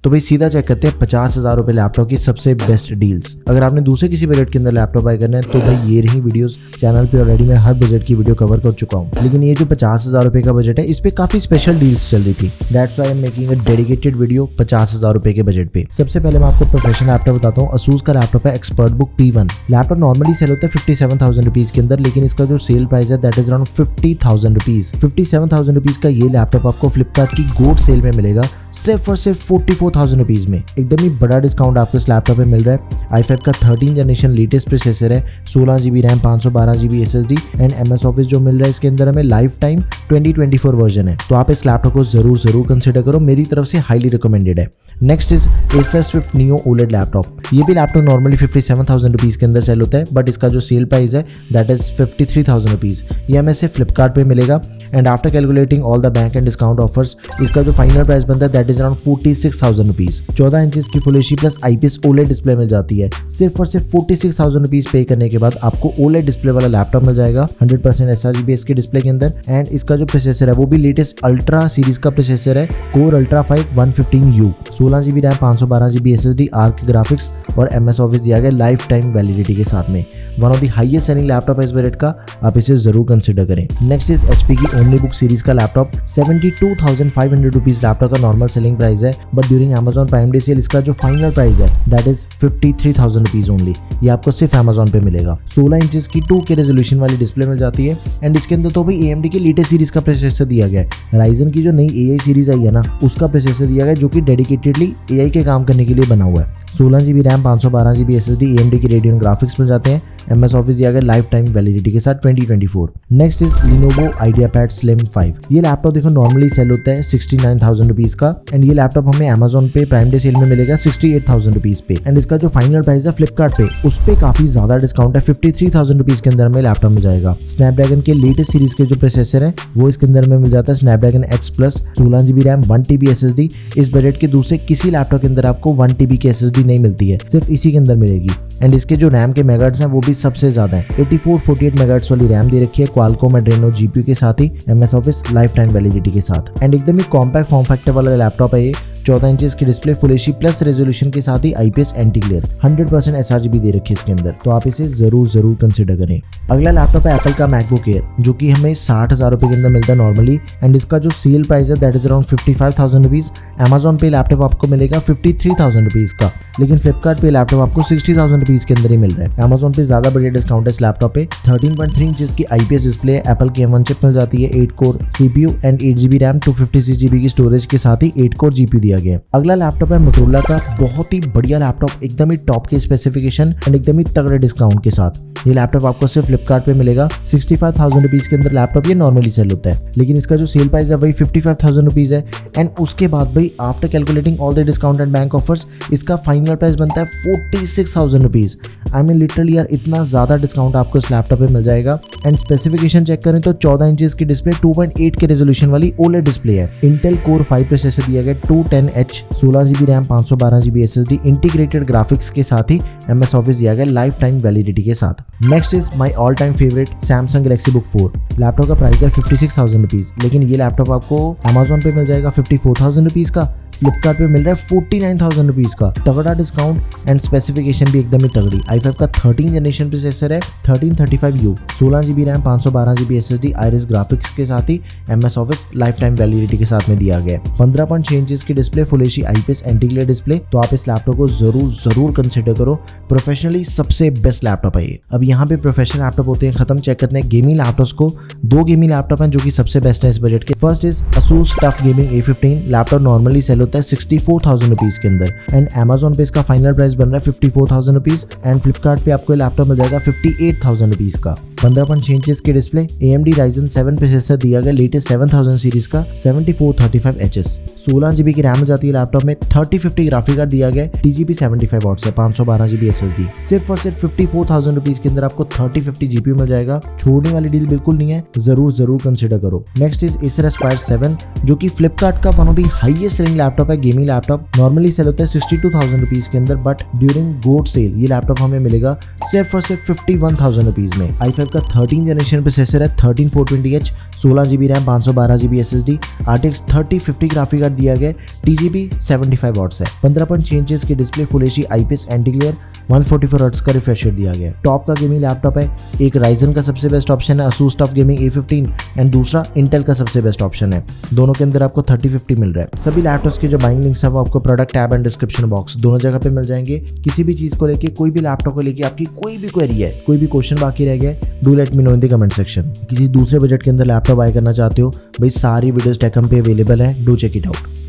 तो भाई सीधा चेक करते हैं 50,000 रुपए लैपटॉप की सबसे बेस्ट डील्स। अगर आपने दूसरे किसी बजट के अंदर लैपटॉप बाय करना है तो भाई ये रही वीडियोस। चैनल पे ऑलरेडी मैं हर बजट की वीडियो कवर कर चुका हूँ, लेकिन ये जो 50,000 रुपए का बजट है इस पे काफी स्पेशल डील्स चल रही थी। That's why I am making a dedicated video 50,000 रुपए के बजट पे। सबसे पहले मैं आपको प्रोफेशनल लैपटॉप बताता हूँ। असूस का लैपटॉप है एक्सपर्टबुक P1। लैपटॉप नॉर्मली सेल होता है 57,000 रुपीज के अंदर, लेकिन इसका जो सेल प्राइस है that is around 50,000 rupees. 57,000 rupees का ये लैपटॉप आपको फ्लिपकार्ट की गोल्ड सेल में मिलेगा सिर्फ और सिर्फ 44,000 रुपीज में। एकदम ही बड़ा डिस्काउंट आपको इस लैपटॉप पे मिल रहा है। i5 का 13 जनरेशन लेटेस्ट प्रोसेसर है, 16 GB RAM, 512 GB SSD and MS office जो मिल रहा है इसके अंदर हमें लाइफ टाइम 2024 वर्जन है। तो आप इस लैपटॉप को जरूर कंसिडर करो, मेरी तरफ से हाईली रिकमेंडेड है। Next is Acer Swift Neo OLED laptop. ये भी लैपटॉप नॉर्मली 57,000 रुपीज के अंदर सेल होता है, बट इसका जो सेल प्राइस है दैट इज 53,000 रुपीज। ये हमें से फ्लिपकार्ट पे मिलेगा and after calculating all the bank and discount offers इसका जो फाइनल प्राइस बनता है that is around 46,000 rupees. 14 inches की full HD plus IPS OLED display मिल जाती है। सिर्फ और सिर्फ 46,000 रुपीज पे करने के बाद आपको OLED डिस्प्ले वाला लैपटॉप मिल जाएगा 100% sRGB इसके डिस्प्ले के अंदर। एंड इसका जो प्रोसेसर है वो भी लेटेस्ट अल्ट्रा सीरीज का प्रोसेसर है, Core Ultra 5 115U, 16 GB RAM, 512 GB SSD, Arc graphics और MS ऑफिस दिया गया लाइफ टाइम वैलिडिटी के साथ में। One of the highest selling laptop है इस बजट का, आप इसे जरूर कंसिडर करें। नेक्स्ट इज HP की OmniBook सीरीज का लैपटॉप। 72,500 रुपीज लैपटॉप का नॉर्मल सेलिंग प्राइस है, but during Amazon Prime Day cell इसका जो फाइनल प्राइस है दैट इज 53,000 रुपीज ओनली। ये आपको सिर्फ Amazon पे मिलेगा। 16 इंचेस की 2K रेजोल्यूशन वाली डिस्प्ले मिल जाती है एंड इसके अंदर तो भाई AMD की लेटेस्ट सीरीज का प्रोसेसर दिया गया है। Ryzen की जो नई AI सीरीज आई है ना उसका प्रोसेसर दिया गया है जो कि डेडिकेटेडली AI के काम करने के लिए बना हुआ है। 16 GB RAM, 512 GB SSD, AMD की Radeon ग्राफिक्स मिल जाते हैं। MS ऑफिस दिया गया लाइफ टाइम वैलिडिटी के साथ 2024। Next is Lenovo IdeaPad Slim 5। ये लैपटॉप देखो नॉर्मली सेल होता है 69,000 रुपीज का एंड ये लैपटॉप हमें Amazon पे प्राइम डे सेल में मिलेगा 68,000 रुपीज पे। एंड इसका जो फाइनल प्राइस है फ्लिपकार्ट पे उस पे काफी ज्यादा डिस्काउंट है, 53,000 रुपीज के अंदर हमें लैपटॉप मिल जाएगा। स्नैपड्रैगन के लेटेस्ट सीरीज के जो प्रोसेसर है वो इसके अंदर में मिल जाता है Snapdragon X Plus, 16 GB RAM, 1 TB SSD। इस बजट के दूसरे किसी लैपटॉप के अंदर आपको 1 TB की SSD नहीं मिलती है, सिर्फ इसी के अंदर मिलेगी। एंड इसके जो रैम के मेगाहर्ट्ज हैं वो भी सबसे ज्यादा है, 8448 मेगाहर्ट्ज वाली रैम दे रखी है Qualcomm Adreno GPU के साथ ही MS office life time validity के साथ। एंड एकदम ही कॉम्पैक्ट फॉर्म फैक्टर वाला लैपटॉप है ये। 14 इंचेस की display, full HD plus resolution के साथ ही IPS एंटी ग्लेयर, 100% sRGB दे रखी है इसके अंदर, तो आप इसे जरूर कंसिडर करें। अगला लैपटॉप है एप्पल का MacBook Air जो कि हमें 60,000 रुपए के अंदर मिलता है नॉर्मली एंड इसका जो सेल प्राइस है that is around 55,000 rupees. Amazon पे लैपटॉप आपको मिलेगा 53,000 रुपीज का, लेकिन फ्लिपकार्ट पे लैपटॉप आपको 60,000 रुपीज के अंदर ही मिल रहा है। Amazon पे ज्यादा बढ़िया डिस्काउंट है इस लैपटॉप पे। 13.3 इंचेस की IPS डिस्प्ले, एप्पल की M1 चिप मिल जाती है, 8 core CPU and 8 GB RAM, 256 GB की स्टोरेज के साथ ही 8 कोर GPU दिया गया है। अगला लैपटॉप है मोटोरोला का, बहुत ही बढ़िया लैपटॉप, एकदम ही टॉप के स्पेसिफिकेशन एंड एकदम ही तगड़े डिस्काउंट के साथ। ये लैपटॉप आपको सिर्फ फ्लिपकार्ट पे मिलेगा 65,000 रुपीज के अंदर लैपटॉप ये नॉर्मली सेल होता है, लेकिन इसका जो सेल प्राइस है वही 55,000 रुपीज है। एंड उसके बाद भाई after calculating all the discount and bank offers इसका फाइनल प्राइस बनता है 46,000 रुपीज। आई मीन लिटरली यार इतना ज्यादा डिस्काउंट आपको इस लैपटॉप पे मिल जाएगा। एंड स्पेसिफिकेशन चेक करें तो 14 इंचेस की डिस्प्ले, 2.8 के रेजोल्यूशन वाली OLED डिस्प्ले है। इंटेल Core 5 प्रोसेसर दिया गया 210H, 16 GB RAM, 512 GB SSD, integrated graphics के साथ ही MS ऑफिस दिया गया लाइफ टाइम वैलिडिटी के साथ। Next is my all time favourite Samsung Galaxy Book 4। Laptop का प्राइस है 56,000 रुपीज, लेकिन ये लैपटॉप आपको Amazon पे मिल जाएगा 54,000 रुपीज का, फ्लिपकार्ट पे मिल रहा है 49,000 रुपीज का। तगड़ा डिस्काउंट एंड स्पेसिफिकेशन भी एकदम ही तगड़ी। i5 का 13 जनरेशन प्रोसेसर है, 1335U, 16 GB RAM, 512 GB SSD, iris graphics के साथ ही MS office life time validity के साथ में दिया गया है। 15.6 इंचेस की display, full HD IPS anti glare display, तो आप इस लैपटॉप को जरूर कंसिडर करो। प्रोफेशनली सबसे बेस्ट लैपटॉप है ये। अब यहाँ पे प्रोफेशनल लैपटॉप होते हैं खत्म, चेक करते हैं गेमिंग लैपटॉप्स को। 2 गेमिंग लैपटॉप हैं जो कि सबसे बेस्ट है इस बजट के। First is Asus TUF Gaming A15। Laptop normally sale होता है 64,000 रुपीज के अंदर एंड Amazon पे इसका फाइनल प्राइस बन रहा है 54,000 रुपीज एंड फ्लिपकार्ट पे आपको लैपटॉप मिल जाएगा 58,000 रुपीज का। 15.6 इंचेस की डिस्प्ले, AMD Ryzen 7 प्रोसेसर दिया गया लेटेस्ट 7000 सीरीज का, 7435HS, 16 GB की रैम हो जाती है लैपटॉप में, 3050 ग्राफिक कार्ड दिया गया, TGP 75 वॉट्स है, 512 GB SSD। सिर्फ और सिर्फ 54,000 रुपीज के अंदर आपको 3050 GPU मिल जाएगा। छोड़ने वाली डील बिल्कुल नहीं है, जरूर कंसिडर करो। नेक्स्ट इज Acer Aspire 7 जो कि फ्लिपकार्ट का one of the highest selling laptop है। गेमिंग लैपटॉप नॉर्मली सेल होता है 62,000 रुपीज के अंदर, बट ड्यूरिंग गोल्ड सेल ये लैपटॉप हमें मिलेगा सिर्फ और सिर्फ 51,000 रुपीज में। i5 फाइव का 13 जनरेशन प्रोसेसर है, 13420H, 16GB RAM, 512GB SSD, RTX 3050 graphic card दिया गया, TGP 75 वॉट्स है, 15.6 इंचेस की display, full HD IPS anti glare, 144 hertz का रिफ्रेश रेट दिया गया। टॉप का गेमिंग लैपटॉप है, एक राइजन का सबसे बेस्ट ऑप्शन है Asus TUF Gaming A15 and दूसरा इंटेल का सबसे बेस्ट ऑप्शन है। दोनों के अंदर आपको 3050 मिल रहा है। सभी लैपटॉप्स के जो बाइंग लिंक्स है वो आपको product tab and description box दोनों जगह पे मिल जाएंगे। किसी भी चीज को लेके, कोई भी लैपटॉप को लेके आपकी कोई भी क्वेरी है, कोई भी क्वेश्चन बाकी रह गया, do let me know in the comment section. किसी दूसरे बजट के अंदर लैपटॉप बाय करना चाहते हो भाई, सारी वीडियोस टेकम पे अवेलेबल है, डू चेक इट आउट।